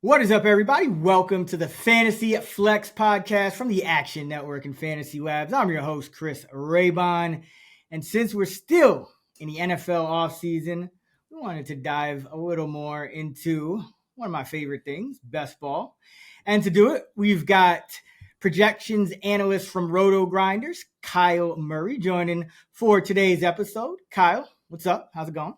What is up, everybody? Welcome to the Fantasy Flex podcast from the Action Network and Fantasy Labs. I'm your host, Chris Raybon. And since we're still in the NFL offseason, we wanted to dive a little more into one of my favorite things, best ball. And to do it, we've got projections analyst from Roto Grinders, Kyle Murray, joining for today's episode. Kyle, what's up? How's it going?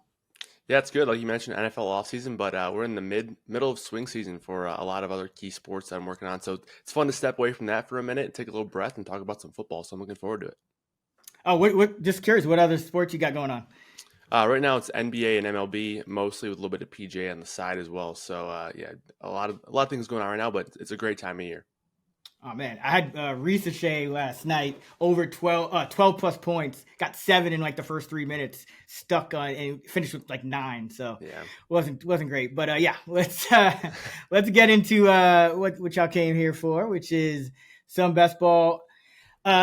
Yeah, it's good. Like you mentioned, NFL offseason, but we're in the middle of swing season for a lot of other key sports that I'm working on. So it's fun to step away from that for a minute, take a little breath, and talk about some football. So I'm looking forward to it. Oh, what? Just curious, what other sports you got going on? Right now it's NBA and MLB, mostly with a little bit of PJ on the side as well. So yeah, a lot of things going on right now, but it's a great time of year. Oh, man. I had Ricochet last night, over 12 plus points, got 7 in like the first 3 minutes, stuck on, and finished with like 9. So Yeah, wasn't great. But yeah, let's get into what y'all came here for, which is some best ball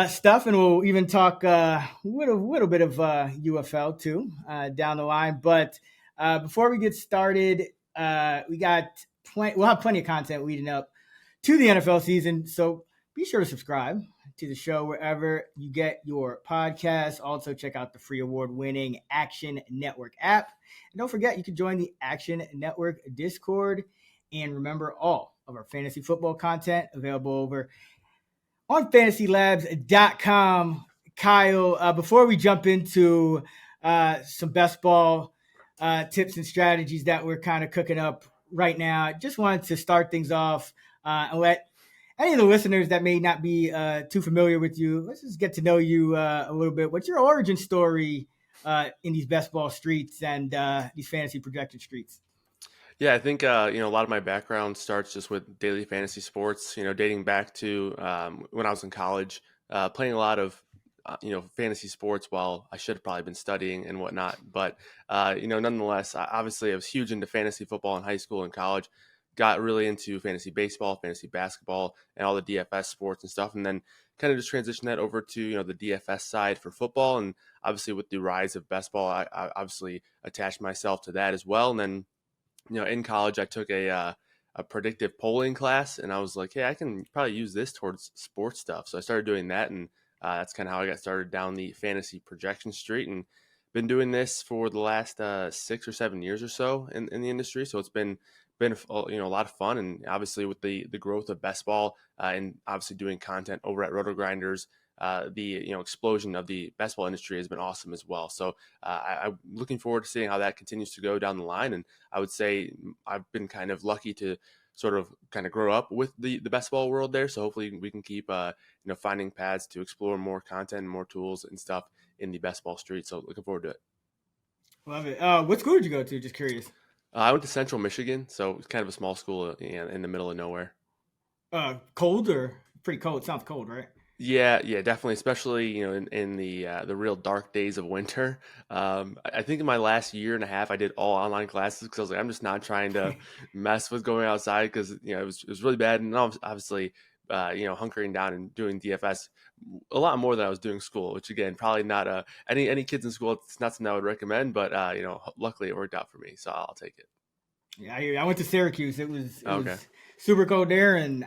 stuff, and we'll even talk a little bit of UFL too down the line. But before we get started, we'll have plenty of content leading up to the NFL season. So be sure to subscribe to the show wherever you get your podcasts. Also, check out the free award-winning Action Network app. And don't forget, you can join the Action Network Discord. And remember, all of our fantasy football content available over on fantasylabs.com. Kyle, before we jump into some best ball tips and strategies that we're kind of cooking up right now, I just wanted to start things off and let any of the listeners that may not be too familiar with you, let's just get to know you a little bit. What's your origin story in these best ball streets and these fantasy projection streets? yeah. I think a lot of my background starts just with daily fantasy sports. Dating back to when I was in college, playing a lot of fantasy sports while I should have probably been studying and whatnot. But nonetheless, obviously I was huge into fantasy football in high school and college. Got really into fantasy baseball, fantasy basketball, and all the DFS sports and stuff, and then kind of just transitioned that over to the DFS side for football. And obviously, with the rise of best ball, I obviously attached myself to that as well. And then in college, I took a predictive polling class, and I was like, hey, I can probably use this towards sports stuff. So I started doing that, and that's kind of how I got started down the fantasy projection street, and been doing this for the last 6 or 7 years or so in the industry. So it's been a lot of fun, and obviously with the growth of best ball and obviously doing content over at Roto Grinders. The explosion of the best ball industry has been awesome as well. So I'm looking forward to seeing how that continues to go down the line. And I would say I've been kind of lucky to sort of kind of grow up with the best ball world there. So hopefully we can keep finding paths to explore more content and more tools and stuff in the best ball street. So looking forward to it. Love it. What school did you go to? Just curious. I went to Central Michigan, so it's kind of a small school in the middle of nowhere. Cold or pretty cold? Sounds cold, right? Yeah, definitely, especially in the real dark days of winter. I think in my last year and a half, I did all online classes because I was like, I'm just not trying to mess with going outside because it was really bad, and obviously hunkering down and doing DFS a lot more than I was doing school, which again probably not any kids in school. It's not something I would recommend, but luckily it worked out for me, so I'll take it. Yeah, I went to Syracuse. It was Okay. super cold there, and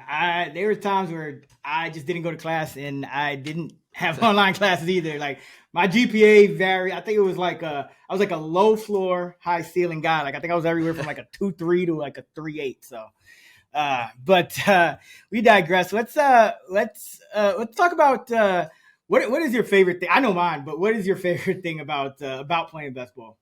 there were times where I just didn't go to class, and I didn't have online classes either. Like my GPA varied. I think it was like I was like a low floor, high ceiling guy. Like I think I was everywhere from like a 2.3 to like a 3.8. So, but we digress. Let's talk about what is your favorite thing. I know mine, but what is your favorite thing about playing best ball?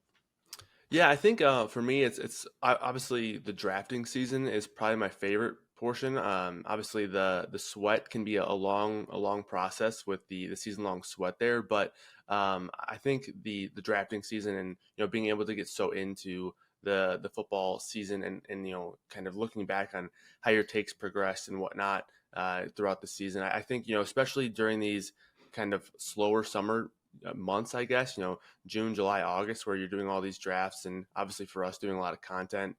Yeah, I think for me, it's obviously the drafting season is probably my favorite portion. Obviously, the sweat can be a long process with the season long sweat there, but I think the drafting season and being able to get so into the football season and kind of looking back on how your takes progressed and whatnot throughout the season. I think especially during these kind of slower summer months, I guess, June, July, August, where you're doing all these drafts, and obviously for us doing a lot of content,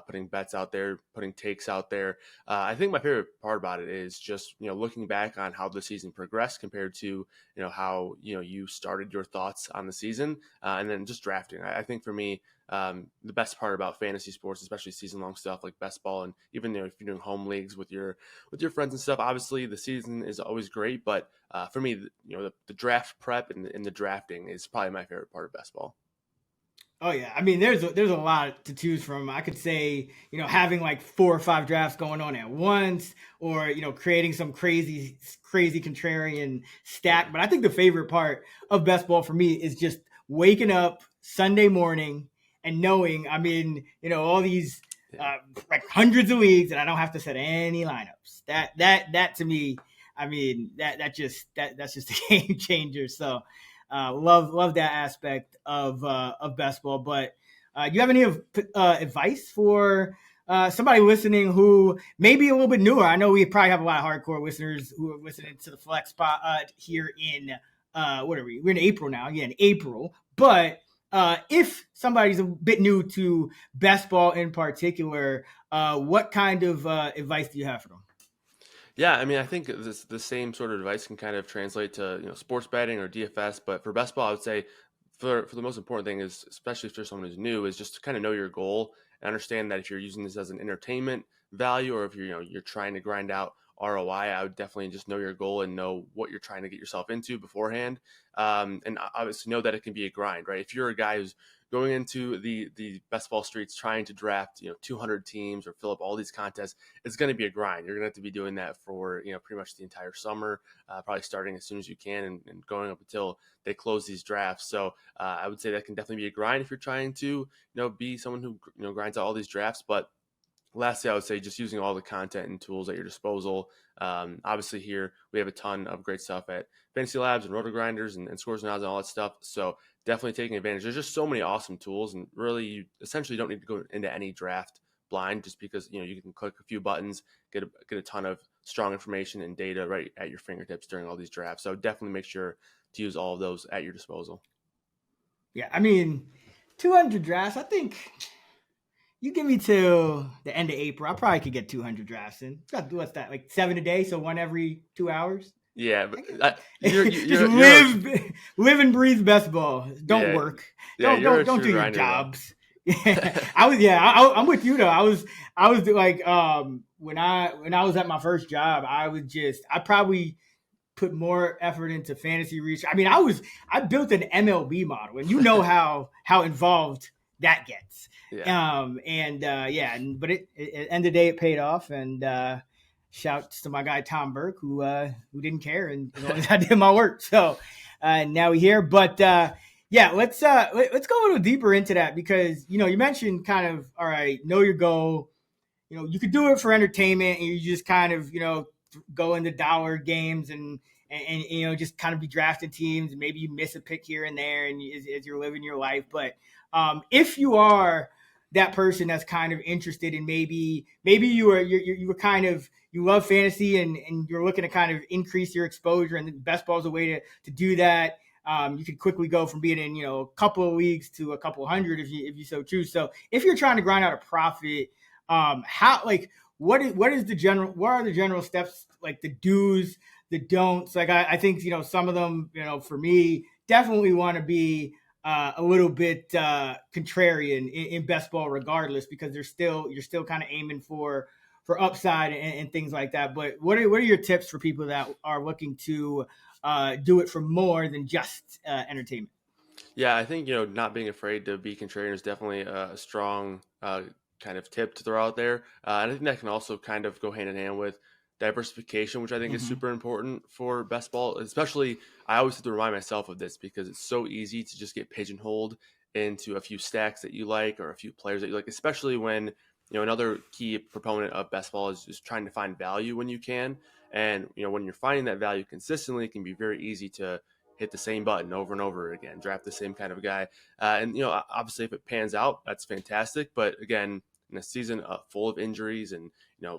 putting bets out there, putting takes out there. I think my favorite part about it is just looking back on how the season progressed compared to how you started your thoughts on the season, and then just drafting. I think for me, the best part about fantasy sports, especially season-long stuff like best ball, and even if you're doing home leagues with your friends and stuff. Obviously, the season is always great, but for me, the draft prep and the drafting is probably my favorite part of best ball. Oh yeah, I mean, there's a lot to choose from. I could say, having like 4 or 5 drafts going on at once, or creating some crazy contrarian stack. But I think the favorite part of best ball for me is just waking up Sunday morning and knowing I'm in, all these like hundreds of leagues, and I don't have to set any lineups. That to me, I mean, that's just a game changer. So. Love that aspect of best ball. But do you have any advice for somebody listening who may be a little bit newer? I know we probably have a lot of hardcore listeners who are listening to the Flex Pod here in what are we? We're in April now. Yeah, in April. But if somebody's a bit new to best ball in particular, what kind of advice do you have for them? Yeah, I mean, I think the same sort of advice can kind of translate to sports betting or DFS, but for best ball, I would say for the most important thing is, especially if you're someone who's new, is just to kind of know your goal and understand that if you're using this as an entertainment value, or if you're trying to grind out ROI, I would definitely just know your goal and know what you're trying to get yourself into beforehand, and obviously know that it can be a grind, right? If you're a guy who's going into the best ball streets trying to draft 200 teams or fill up all these contests, it's going to be a grind. You're going to have to be doing that for pretty much the entire summer, probably starting as soon as you can and going up until they close these drafts. So I would say that can definitely be a grind if you're trying to be someone who grinds out all these drafts. But lastly, I would say just using all the content and tools at your disposal. Obviously, here we have a ton of great stuff at Fantasy Labs and Roto Grinders and Scores and Odds and all that stuff. So definitely taking advantage. There's just so many awesome tools, and really, you essentially don't need to go into any draft blind, just because you can click a few buttons, get a ton of strong information and data right at your fingertips during all these drafts. So definitely make sure to use all of those at your disposal. Yeah, I mean, 200 drafts. I think you give me to the end of April, I probably could get 200 drafts in. What's that, like 7 a day? So one every 2 hours? Yeah, but Just live and breathe best ball. Don't work. Yeah, you're a Don't true do your grinder, jobs. Yeah, I'm with you though. I was like when I was at my first job, I probably put more effort into fantasy research. I mean, I built an MLB model, and how involved that gets. Yeah. But at the end of the day, it paid off. And shouts to my guy Tom Burke, who didn't care, and as long as I did my work. So now we're here. But let's go a little deeper into that, because you mentioned kind of, all right, know your goal. You could do it for entertainment, and you just kind of go into dollar games and just kind of be drafting teams, and maybe you miss a pick here and there, and as you're living your life. But if you are that person that's kind of interested in maybe you were kind of, you love fantasy, and you're looking to kind of increase your exposure, and best ball is a way to do that. You could quickly go from being in a couple of leagues to a couple hundred if you so choose. So if you're trying to grind out a profit, what are the general steps, like the do's, the don'ts? Like I think some of them, for me, definitely want to be a little bit contrarian in best ball regardless, because you're still kind of aiming for upside and things like that. But what are your tips for people that are looking to do it for more than just entertainment? Yeah, I think not being afraid to be contrarian is definitely a strong kind of tip to throw out there, and I think that can also kind of go hand in hand with diversification, which I think is Mm-hmm. super important for best ball. Especially, I always have to remind myself of this, because it's so easy to just get pigeonholed into a few stacks that you like or a few players that you like, especially when another key proponent of best ball is just trying to find value when you can. And when you're finding that value consistently, it can be very easy to hit the same button over and over again, draft the same kind of guy. And obviously, if it pans out, that's fantastic. But again, in a season full of injuries and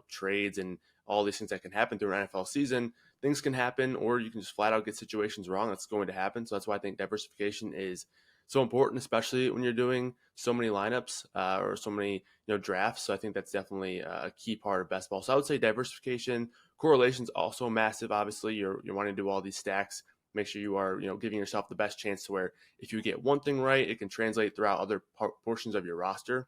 trades and all these things that can happen through an NFL season, things can happen, or you can just flat out get situations wrong. That's going to happen. So that's why I think diversification is so important, especially when you're doing so many lineups or so many drafts. So I think that's definitely a key part of best ball. So I would say diversification. Correlation's also massive. Obviously, you're wanting to do all these stacks make sure you are, giving yourself the best chance to where if you get one thing right, it can translate throughout other portions of your roster.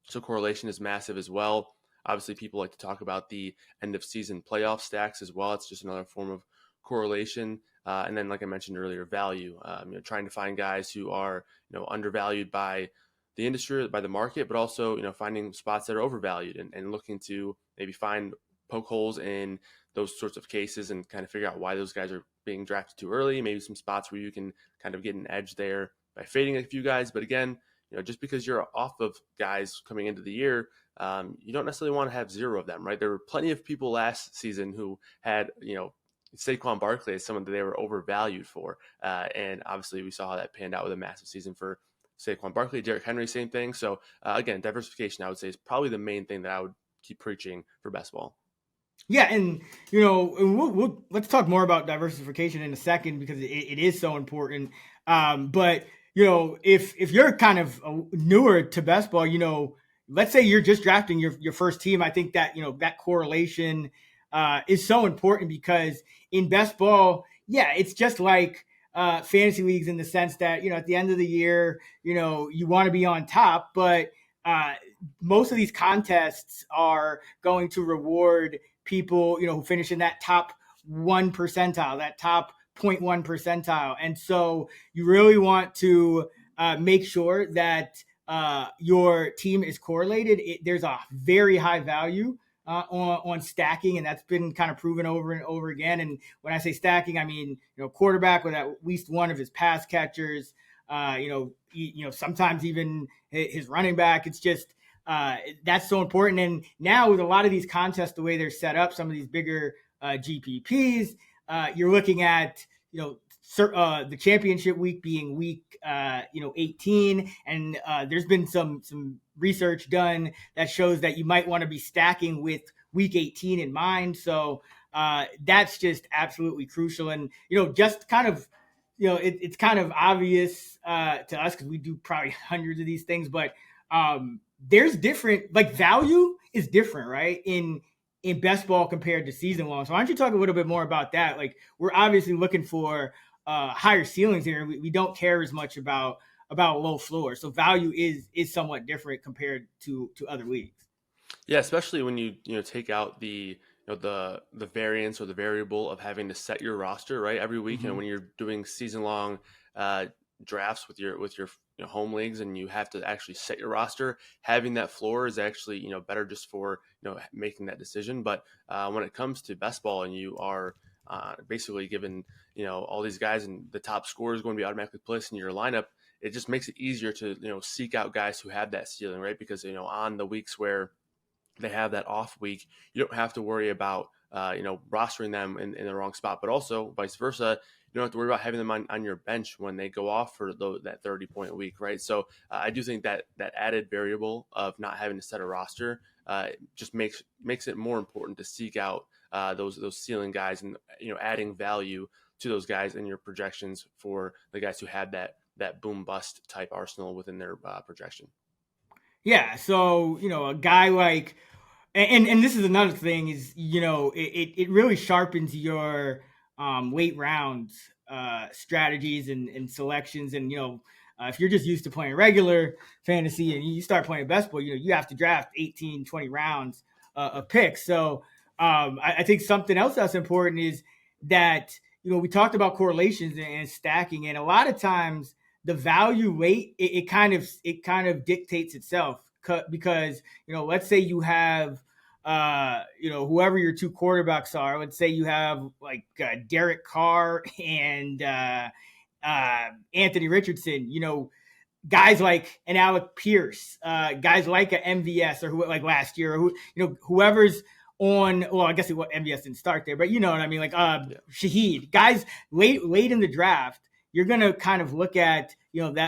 So correlation is massive as well. Obviously, people like to talk about the end of season playoff stacks as well. It's just another form of correlation. And then, like I mentioned earlier, value. Trying to find guys who are undervalued by the industry, by the market, but also finding spots that are overvalued and looking to maybe find poke holes in those sorts of cases and kind of figure out why those guys are being drafted too early. Maybe some spots where you can kind of get an edge there by fading a few guys. But again, just because you're off of guys coming into the year, you don't necessarily want to have zero of them, right? There were plenty of people last season who had, Saquon Barkley as someone that they were overvalued for. And obviously we saw how that panned out with a massive season for Saquon Barkley. Derrick Henry, same thing. So again, diversification, I would say, is probably the main thing that I would keep preaching for best ball. Yeah, and let's talk more about diversification in a second because it is so important. But if you're kind of newer to best ball, let's say you're just drafting your first team, I think that that correlation is so important because in best ball, yeah, it's just like fantasy leagues in the sense that at the end of the year, you want to be on top, but most of these contests are going to reward people, who finish in that top 1 percentile, that top 0.1 percentile. And so you really want to make sure that your team is correlated. There's a very high value on stacking, and that's been kind of proven over and over again. And when I say stacking, I mean, quarterback with at least one of his pass catchers, sometimes even his running back. It's just, that's so important. And now with a lot of these contests, the way they're set up, some of these bigger GPPs, you're looking at, the championship week being week, 18. And there's been some research done that shows that you might want to be stacking with week 18 in mind. So that's just absolutely crucial. And, just kind of, it's kind of obvious to us because we do probably hundreds of these things, but there's different, like value is different, right? In best ball compared to season long. So why don't you talk a little bit more about that? Like we're obviously looking for higher ceilings here. We don't care as much about low floor. So value is somewhat different compared to other leagues. Yeah, especially when you take out the the variance or the variable of having to set your roster right every week. Mm-hmm. When you're doing season long drafts with your home leagues and you have to actually set your roster, having that floor is actually better just for making that decision. But when it comes to best ball and you are basically given all these guys and the top scorer is going to be automatically placed in your lineup, it just makes it easier to seek out guys who have that ceiling, right? Because on the weeks where they have that off week, you don't have to worry about rostering them in the wrong spot, but also vice versa. You don't have to worry about having them on your bench when they go off for that 30-point week, right? So I do think that added variable of not having to set a roster just makes it more important to seek out those ceiling guys and adding value to those guys in your projections for the guys who had that boom bust type arsenal within their projection. Yeah, so a guy like, and this is another thing is it really sharpens your late rounds strategies and selections, and if you're just used to playing regular fantasy and you start playing best ball, you have to draft 18, 20 rounds of picks. So I think something else that's important is that we talked about correlations and stacking, and a lot of times the value weight it kind of dictates itself because let's say you have whoever your two quarterbacks are. Let's say you have like Derek Carr and Anthony Richardson. Guys like an Alec Pierce, guys like a MVS or like last year, or whoever's on. Well, I guess MVS didn't start there, but you know what I mean. Like Shaheed, guys late in the draft. You're gonna kind of look at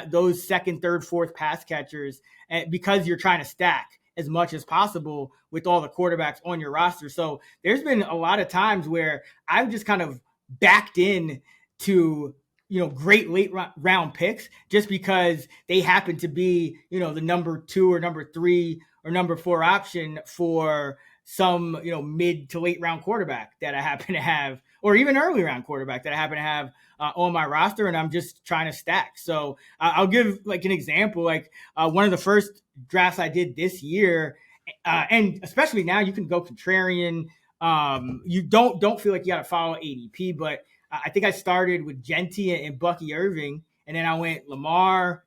those second, third, fourth pass catchers because you're trying to stack as much as possible with all the quarterbacks on your roster. So there's been a lot of times where I've just kind of backed in to great late round picks just because they happen to be the number 2 or number 3 or number 4 option for some mid to late round quarterback that I happen to have or even early round quarterback that I happen to have on my roster, and I'm just trying to stack. So I'll give like an example. Like one of the first drafts I did this year, and especially now, you can go contrarian. You don't feel like you got to follow ADP, but I think I started with Genty and Bucky Irving, and then I went Lamar,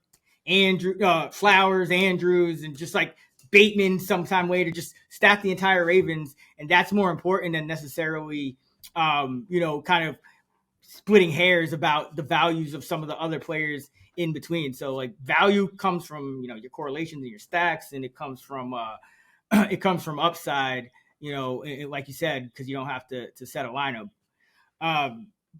Flowers, Andrews, and just like Bateman sometime later, just stack the entire Ravens. And that's more important than necessarily, kind of splitting hairs about the values of some of the other players in between. So like value comes from, your correlations and your stacks, and it comes from, upside, like you said, because you don't have to set a lineup.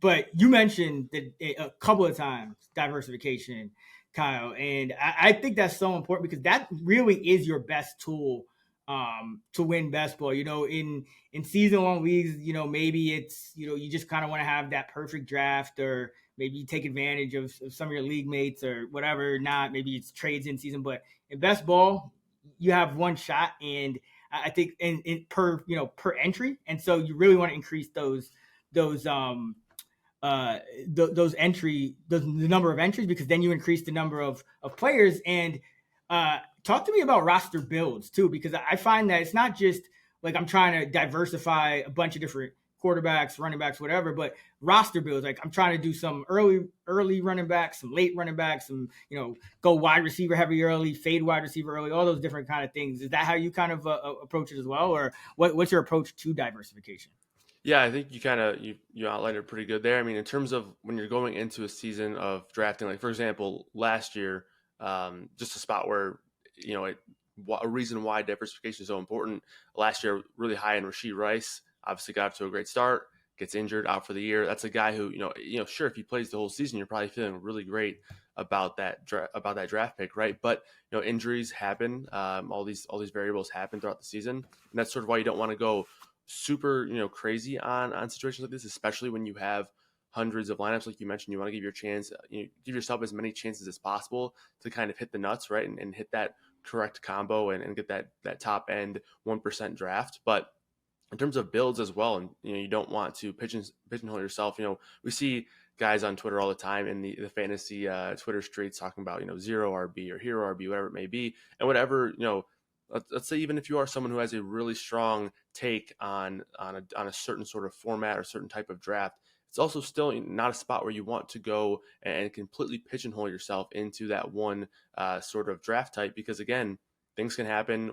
But you mentioned that a couple of times diversification, Kyle, and I think that's so important because that really is your best tool to win best ball. In season long leagues, maybe it's you just kind of want to have that perfect draft, or maybe you take advantage of some of your league mates or whatever. Not maybe it's trades in season, but in best ball, you have one shot, and I think per entry, and so you really want to increase those the number of entries, because then you increase the number of players. And talk to me about roster builds too, because I find that it's not just like I'm trying to diversify a bunch of different quarterbacks, running backs, whatever, but roster builds. Like I'm trying to do some early running backs, some late running backs, some go wide receiver heavy early, fade wide receiver early, all those different kind of things. Is that how you kind of approach it as well, or what's your approach to diversification? Yeah, I think you kind of you outlined it pretty good there. I mean, in terms of when you're going into a season of drafting, like for example, last year, just a spot where a reason why diversification is so important. Last year, really high in Rashee Rice. Obviously, got off to a great start. Gets injured, out for the year. That's a guy who sure, if he plays the whole season, you're probably feeling really great about that draft pick, right? But injuries happen. All these variables happen throughout the season, and that's sort of why you don't want to go super crazy on situations like this, especially when you have hundreds of lineups. Like you mentioned, you want to give give yourself as many chances as possible to kind of hit the nuts, right, and hit that correct combo and get that top end 1% draft. But in terms of builds as well, and you don't want to pigeonhole yourself. We see guys on Twitter all the time in the fantasy Twitter streets talking about zero RB or hero RB, whatever it may be, and whatever let's say even if you are someone who has a really strong take on a certain sort of format or certain type of draft, it's also still not a spot where you want to go and completely pigeonhole yourself into that one sort of draft type, because again, things can happen.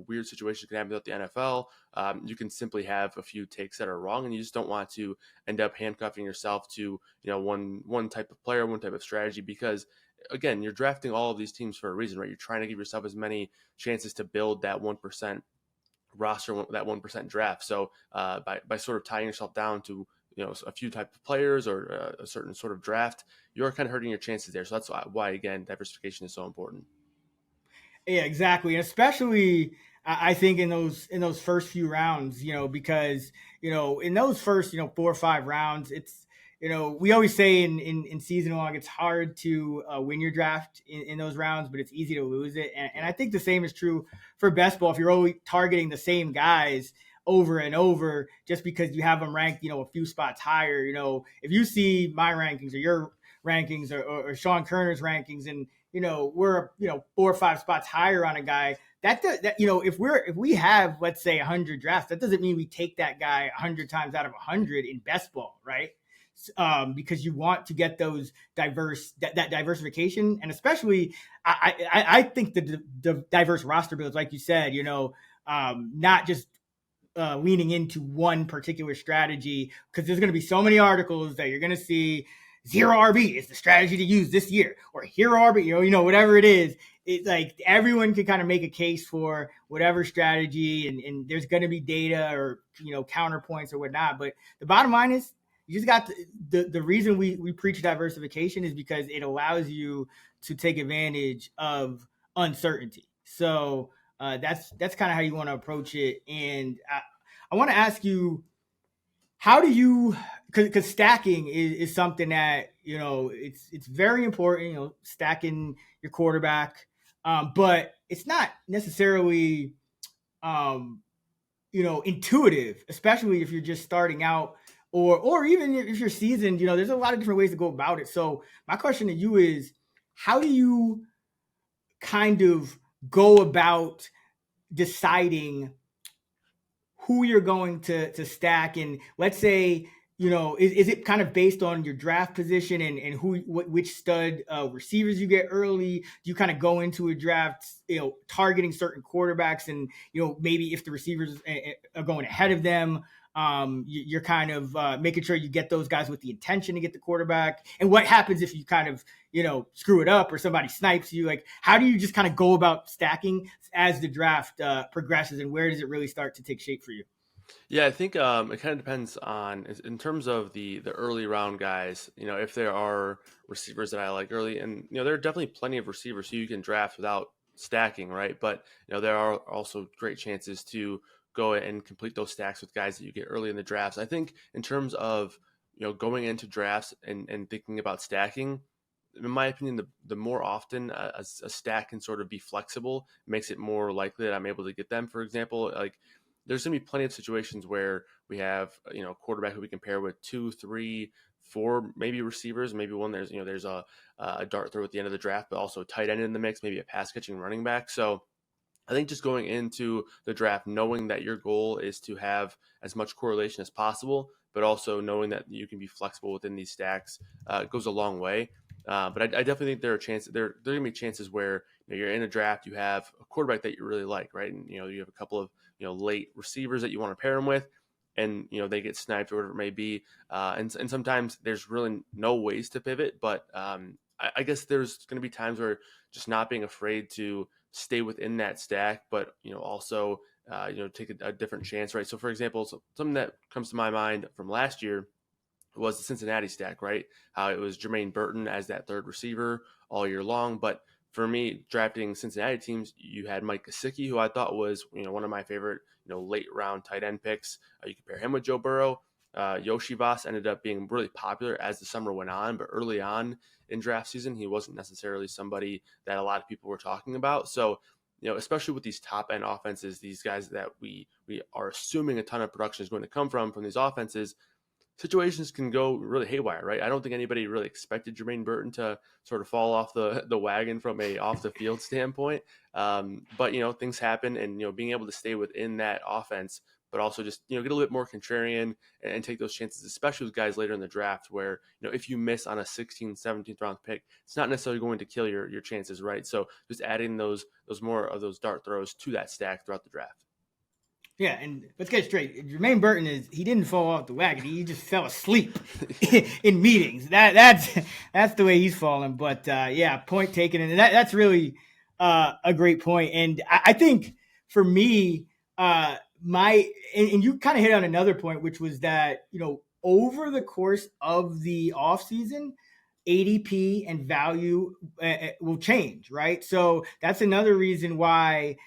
Weird situations can happen without the NFL. You can simply have a few takes that are wrong, and you just don't want to end up handcuffing yourself to one type of player, one type of strategy, because again, you're drafting all of these teams for a reason, right? You're trying to give yourself as many chances to build that 1% roster, that 1% draft. So by sort of tying yourself down to a few types of players or a certain sort of draft, you're kind of hurting your chances there. So that's why again, diversification is so important. Yeah, exactly. And especially I think in those first few rounds, because, in those first, 4 or 5 rounds, it's, we always say in season long, it's hard to win your draft in those rounds, but it's easy to lose it. And I think the same is true for best ball. If you're always targeting the same guys over and over, just because you have them ranked, a few spots higher, if you see my rankings or your rankings or Sean Kerner's rankings, and we're 4 or 5 spots higher on a guy, that if we have, let's say, 100 drafts, that doesn't mean we take that guy 100 times out of 100 in best ball, right? Because you want to get those that diversification, and especially I think the diverse roster builds, like you said, not just leaning into one particular strategy, because there's going to be so many articles that you're going to see. Zero RB is the strategy to use this year, or hero RB, whatever it is. It's like everyone can kind of make a case for whatever strategy, and there's going to be data or counterpoints or whatnot. But the bottom line is, you just got the reason we preach diversification is because it allows you to take advantage of uncertainty. So that's kind of how you want to approach it. And I want to ask you, how do you, because stacking is something that it's very important, stacking your quarterback, but it's not necessarily intuitive, especially if you're just starting out, or even if you're seasoned, there's a lot of different ways to go about it. So my question to you is, how do you kind of go about deciding who you're going to stack? And let's say, is it kind of based on your draft position and which stud receivers you get early? Do you kind of go into a draft, targeting certain quarterbacks, and maybe if the receivers are going ahead of them, you're kind of making sure you get those guys with the intention to get the quarterback? And what happens if you kind of screw it up or somebody snipes you? Like, how do you just kind of go about stacking as the draft progresses, and where does it really start to take shape for you? Yeah, I think it kind of depends on in terms of the early round guys. If there are receivers that I like early, and there are definitely plenty of receivers who you can draft without stacking, right? But there are also great chances to go and complete those stacks with guys that you get early in the drafts. I think in terms of going into drafts and thinking about stacking, in my opinion, the more often a stack can sort of be flexible, makes it more likely that I'm able to get them. For example, like there's going to be plenty of situations where we have a quarterback who we can pair with 2, 3, 4 maybe receivers, maybe one there's a dart throw at the end of the draft, but also a tight end in the mix, maybe a pass catching running back. So I think just going into the draft, knowing that your goal is to have as much correlation as possible, but also knowing that you can be flexible within these stacks goes a long way. But I definitely think there are chances. There are going to be chances where you're in a draft, you have a quarterback that you really like, right? And you have a couple of late receivers that you want to pair them with, and they get sniped or whatever it may be. And sometimes there's really no ways to pivot, but I guess there's going to be times where just not being afraid to stay within that stack, but also take a different chance, right? So for example, something that comes to my mind from last year was the Cincinnati stack, right? How it was Jermaine Burton as that third receiver all year long. But for me, drafting Cincinnati teams, you had Mike Gesicki, who I thought was one of my favorite late round tight end picks. You could pair him with Joe Burrow. Yoshi Voss ended up being really popular as the summer went on, but early on in draft season, he wasn't necessarily somebody that a lot of people were talking about. So, especially with these top end offenses, these guys that we are assuming a ton of production is going to come from these offenses, situations can go really haywire, right? I don't think anybody really expected Jermaine Burton to sort of fall off the wagon from a off the field standpoint. But things happen, and being able to stay within that offense, but also just get a little bit more contrarian and take those chances, especially with guys later in the draft, where if you miss on a 16th, 17th round pick, it's not necessarily going to kill your chances, right? So just adding those more of those dart throws to that stack throughout the draft. Yeah, and let's get straight. Jermaine Burton he didn't fall off the wagon. He just fell asleep in meetings. That's the way he's falling. But yeah, point taken, and that's really a great point. And I think for me, and you kind of hit on another point, which was that over the course of the offseason, ADP and value will change, right? So that's another reason why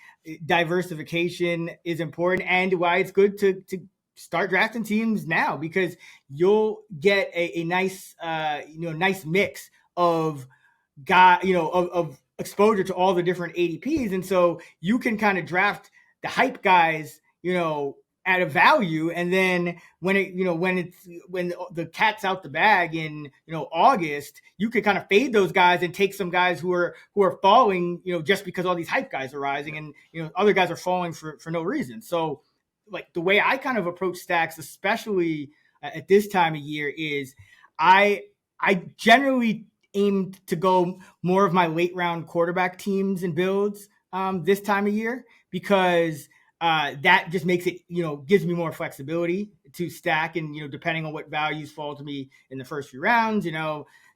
diversification is important, and why it's good to start drafting teams now, because you'll get a nice nice mix of of exposure to all the different ADPs. And so you can kind of draft the hype guys at a value, and then when the cat's out the bag in August, you could kind of fade those guys and take some guys who are falling just because all these hype guys are rising, and other guys are falling for no reason. So like the way I kind of approach stacks, especially at this time of year, is I generally aim to go more of my late round quarterback teams and builds this time of year, because that just makes it, gives me more flexibility to stack, and, depending on what values fall to me in the first few rounds,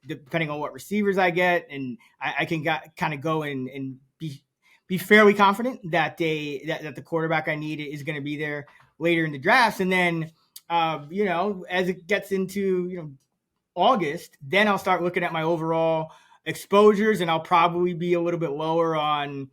depending on what receivers I get, and I can kind of go and be fairly confident that that the quarterback I need is going to be there later in the drafts. And then, as it gets into, August, then I'll start looking at my overall exposures, and I'll probably be a little bit lower on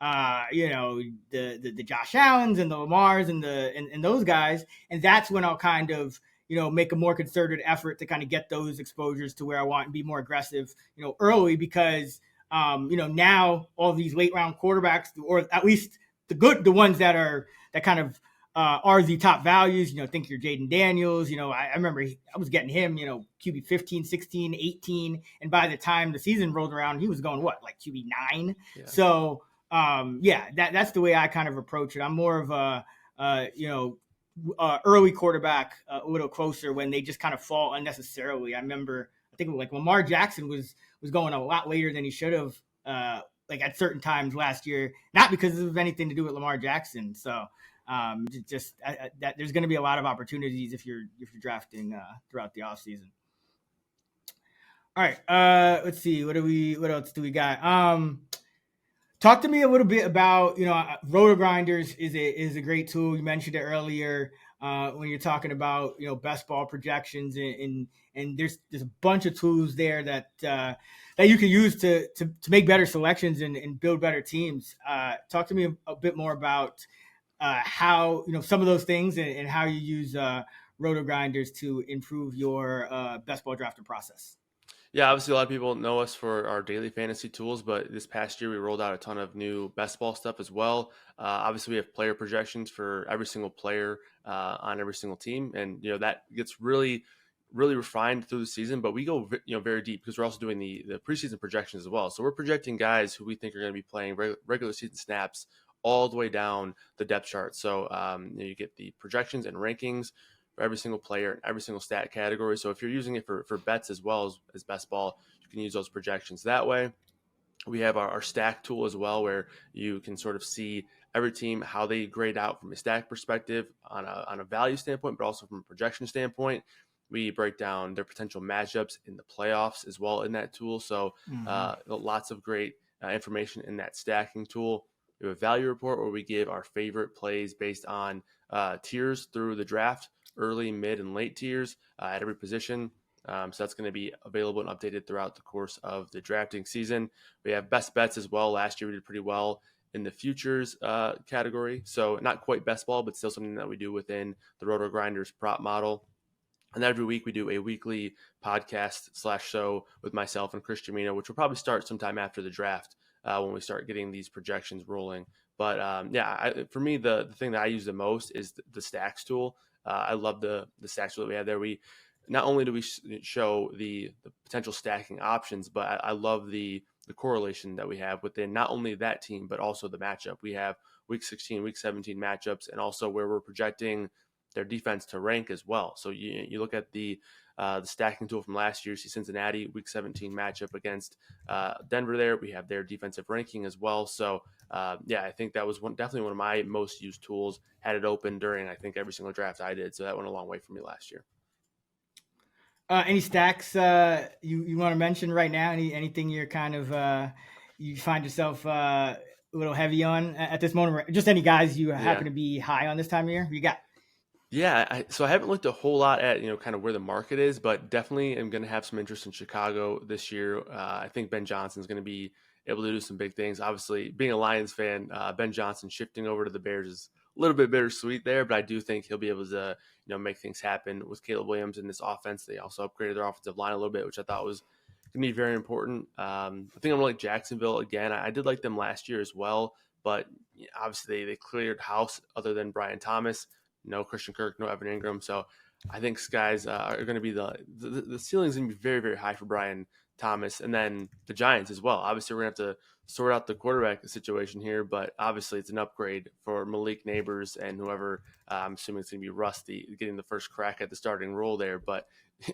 the Josh Allens and the Lamars and those guys. And that's when I'll kind of, make a more concerted effort to kind of get those exposures to where I want and be more aggressive, early, because, now all these late round quarterbacks, or at least the ones that kind of are the top values. Think your Jaden Daniels. I remember I was getting him, QB 15, 16, 18. And by the time the season rolled around, he was going like QB 9. Yeah. So, that's the way I kind of approach it. I'm more of a, early quarterback, a little closer when they just kind of fall unnecessarily. I remember, I think like Lamar Jackson was going a lot later than he should have, like at certain times last year, not because of anything to do with Lamar Jackson. So, that there's going to be a lot of opportunities if you're drafting throughout the offseason. All right, let's see. What else do we got? Talk to me a little bit about, Roto Grinders is a great tool. You mentioned it earlier when you're talking about, best ball projections, and there's a bunch of tools there that you can use to make better selections and build better teams. Talk to me a bit more about how, some of those things and how you use Roto Grinders to improve your best ball drafting process. Yeah, obviously a lot of people know us for our daily fantasy tools, but this past year we rolled out a ton of new best ball stuff as well. Obviously we have player projections for every single player on every single team, and that gets really refined through the season. But we go very deep because we're also doing the preseason projections as well. So we're projecting guys who we think are going to be playing regular season snaps all the way down the depth chart. So you get the projections and rankings for every single player and every single stat category. So if you're using it for bets as well as best ball, you can use those projections that way. We have our stack tool as well, where you can sort of see every team, how they grade out from a stack perspective on a value standpoint, but also from a projection standpoint. We break down their potential matchups in the playoffs as well in that tool. So lots of great information in that stacking tool. We have a value report where we give our favorite plays based on tiers through the draft, early, mid, and late tiers at every position. So that's going to be available and updated throughout the course of the drafting season. We have best bets as well. Last year we did pretty well in the futures category. So not quite best ball, but still something that we do within the Roto Grinders prop model. And every week we do a weekly podcast / show with myself and Chris Jamino, which will probably start sometime after the draft when we start getting these projections rolling. But for me, the thing that I use the most is the stacks tool. I love the stacks tool that we have there. We not only do we show the potential stacking options, but I love the correlation that we have within not only that team, but also the matchup. We have week 16, week 17 matchups, and also where we're projecting their defense to rank as well. So you look at the stacking tool from last year, see Cincinnati week 17 matchup against Denver there. We have their defensive ranking as well. So I think that was definitely one of my most used tools. Had it open during, I think, every single draft I did. So that went a long way for me last year. Any stacks you want to mention right now? Anything you're kind of you find yourself a little heavy on at this moment? Just any guys you happen to be high on this time of year? You got? Yeah, so I haven't looked a whole lot at kind of where the market is, but definitely am going to have some interest in Chicago this year. I think Ben Johnson's going to be able to do some big things. Obviously, being a Lions fan, Ben Johnson shifting over to the Bears is a little bit bittersweet there, but I do think he'll be able to make things happen with Caleb Williams in this offense. They also upgraded their offensive line a little bit, which I thought was going to be very important. I think I'm going to like Jacksonville again. I did like them last year as well, but obviously they cleared house other than Brian Thomas. No Christian Kirk, no Evan Ingram. So I think skies are going to be the ceiling's going to be very, very high for Brian Thomas. And then the Giants as well. Obviously, we're going to have to sort out the quarterback situation here, but obviously it's an upgrade for Malik Neighbors and whoever. I'm assuming it's going to be Rusty getting the first crack at the starting role there. But,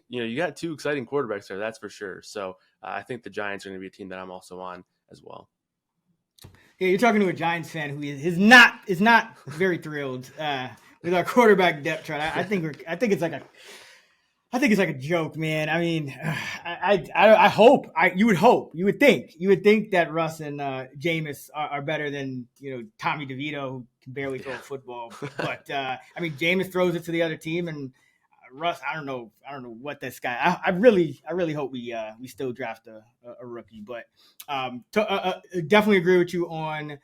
you got two exciting quarterbacks there, that's for sure. So I think the Giants are going to be a team that I'm also on as well. Yeah, you're talking to a Giants fan who is not very thrilled with our quarterback depth chart. I think it's like a joke, man. I mean, I hope you would think that Russ and Jameis are better than Tommy DeVito, who can barely throw a football. But I mean, Jameis throws it to the other team, and Russ, I don't know what this guy. I really hope we still draft a rookie. But definitely agree with you on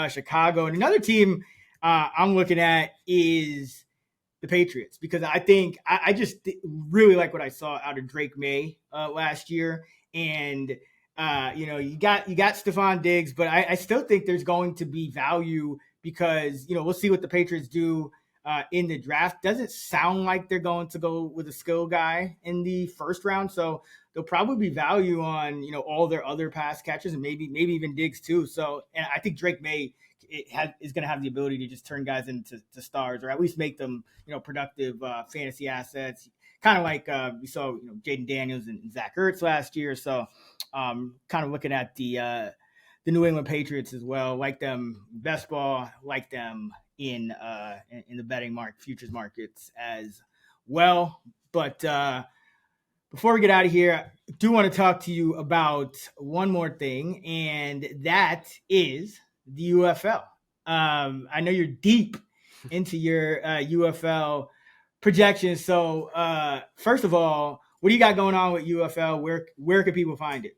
Chicago. And another team I'm looking at is the Patriots, because I think I just really like what I saw out of Drake May last year. And you got Stephon Diggs, but I still think there's going to be value because we'll see what the Patriots do in the draft. Doesn't sound like they're going to go with a skill guy in the first round. So there'll probably be value on, all their other pass catchers and maybe even Diggs too. So, and I think Drake May is going to have the ability to just turn guys into stars, or at least make them, productive fantasy assets. Kind of like we saw, Jaden Daniels and Zach Ertz last year. So, kind of looking at the New England Patriots as well. Like them best ball, like them in the betting futures markets as well. But before we get out of here, I do want to talk to you about one more thing, and that is the UFL. I know you're deep into your UFL projections. So first of all, what do you got going on with UFL? Where can people find it?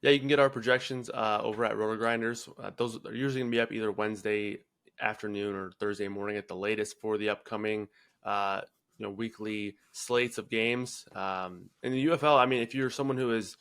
Yeah, you can get our projections over at Roto Grinders. Those are usually going to be up either Wednesday afternoon or Thursday morning at the latest for the upcoming uh, weekly slates of games. In the UFL, I mean, if you're someone who is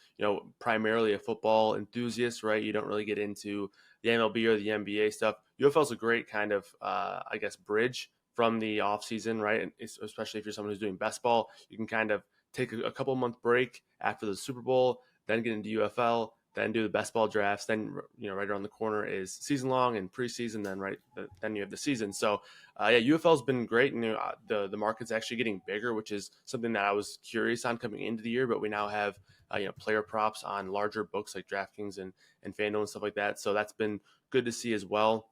primarily a football enthusiast, right? You don't really get into the MLB or the NBA stuff. UFL is a great kind of I guess bridge from the off season, right? And especially if you're someone who's doing best ball, you can kind of take a couple month break after the Super Bowl, then get into UFL, then do the best ball drafts. Then right around the corner is season long and preseason. Then you have the season. So UFL has been great, and the market's actually getting bigger, which is something that I was curious on coming into the year. But we now have player props on larger books like DraftKings and FanDuel and stuff like that. So that's been good to see as well.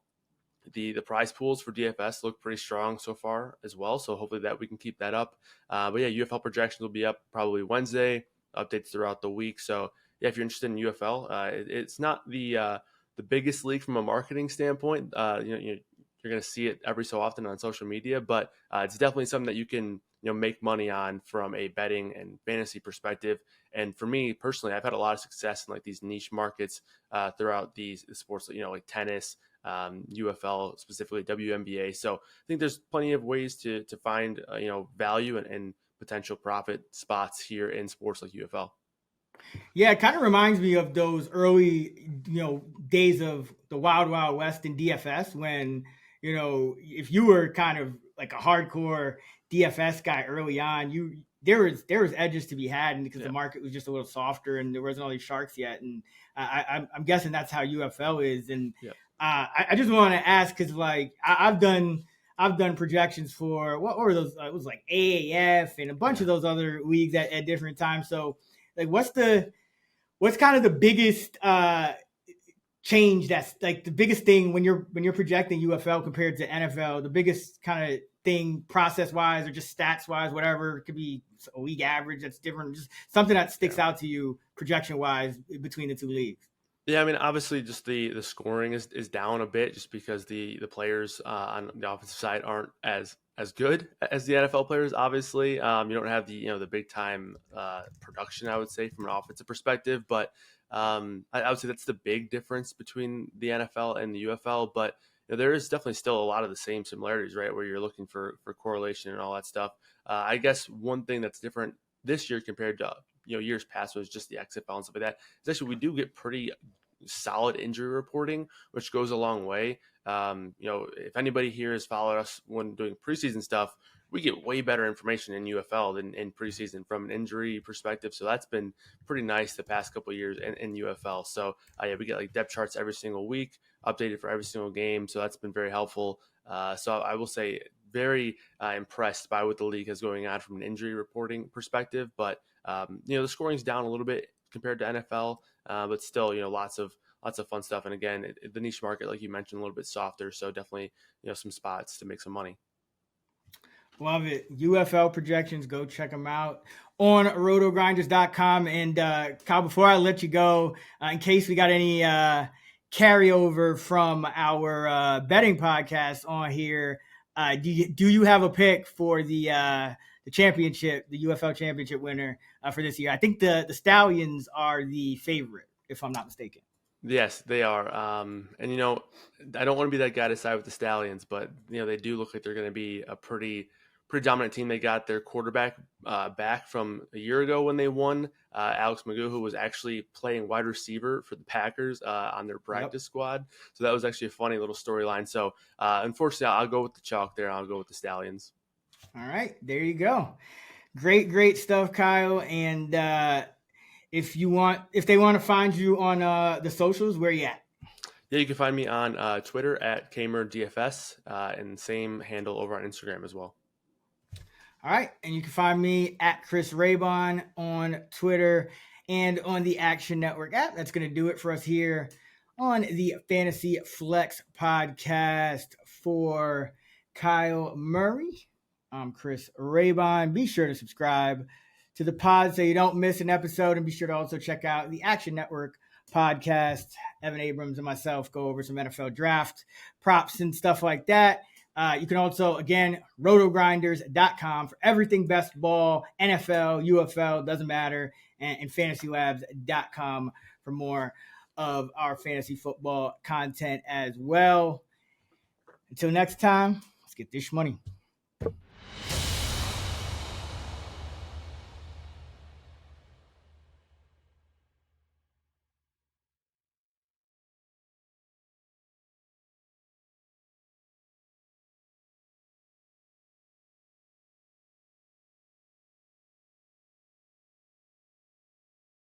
The prize pools for DFS look pretty strong so far as well. So hopefully that we can keep that up. But yeah, UFL projections will be up probably Wednesday, updates throughout the week. So yeah, if you're interested in UFL, it's not the biggest league from a marketing standpoint. You're going to see it every so often on social media, but it's definitely something that you can make money on from a betting and fantasy perspective. And for me personally, I've had a lot of success in like these niche markets throughout these sports, like tennis, UFL, specifically WNBA. So I think there's plenty of ways to find value and potential profit spots here in sports like UFL. Yeah, it kind of reminds me of those early, days of the Wild Wild West in DFS when, if you were kind of like a hardcore DFS guy early on, there was edges to be had, and because the market was just a little softer and there wasn't all these sharks yet, and I'm guessing that's how UFL is. And I just want to ask because like I've done projections for what were those? It was like AAF and a bunch of those other leagues at different times. So like, what's kind of the biggest change that's like the biggest thing when you're projecting UFL compared to NFL, the biggest kind of thing process wise or just stats wise, whatever, it could be a league average that's different, just something that sticks out to you projection wise between the two leagues? Yeah, I mean, obviously, just the scoring is down a bit, just because the players on the offensive side aren't as good as the NFL players. Obviously, you don't have the big time production, I would say, from an offensive perspective. But I would say that's the big difference between the NFL and the UFL. But there is definitely still a lot of the same similarities, right? Where you're looking for correlation and all that stuff. I guess one thing that's different this year compared to years past was just the XFL and stuff like that. Is actually we do get pretty solid injury reporting, which goes a long way. If anybody here has followed us when doing preseason stuff, we get way better information in UFL than in preseason from an injury perspective. So that's been pretty nice the past couple of years in UFL. So we get like depth charts every single week, updated for every single game. So that's been very helpful. So I will say very impressed by what the league is going on from an injury reporting perspective. But the scoring's down a little bit compared to NFL, but still, lots of fun stuff. And again, the niche market, like you mentioned, a little bit softer. So definitely, some spots to make some money. Love it. UFL projections, go check them out on rotogrinders.com. And Kyle, before I let you go, in case we got any carryover from our betting podcast on here, do you have a pick for the championship, the UFL championship winner for this year? I think the Stallions are the favorite, if I'm not mistaken. Yes, they are. And I don't want to be that guy to side with the Stallions, but they do look like they're going to be a pretty pretty dominant team. They got their quarterback back from a year ago when they won. Alex Magoo, who was actually playing wide receiver for the Packers on their practice squad. So that was actually a funny little storyline. So unfortunately, I'll go with the chalk there. I'll go with the Stallions. All right, there you go. Great stuff, Kyle. And if they want to find you on the socials, where you at? Yeah, you can find me on Twitter at KamerDFS and same handle over on Instagram as well. All right. And you can find me at Chris Raybon on Twitter and on the Action Network app. That's going to do it for us here on the Fantasy Flex podcast. For Kyle Murray, I'm Chris Raybon. Be sure to subscribe to the pod so you don't miss an episode, and be sure to also check out the Action Network podcast. Evan Abrams and myself go over some NFL draft props and stuff like that. You can also, again, rotogrinders.com for everything best ball, NFL, UFL, doesn't matter, and fantasylabs.com for more of our fantasy football content as well. Until next time, let's get this money.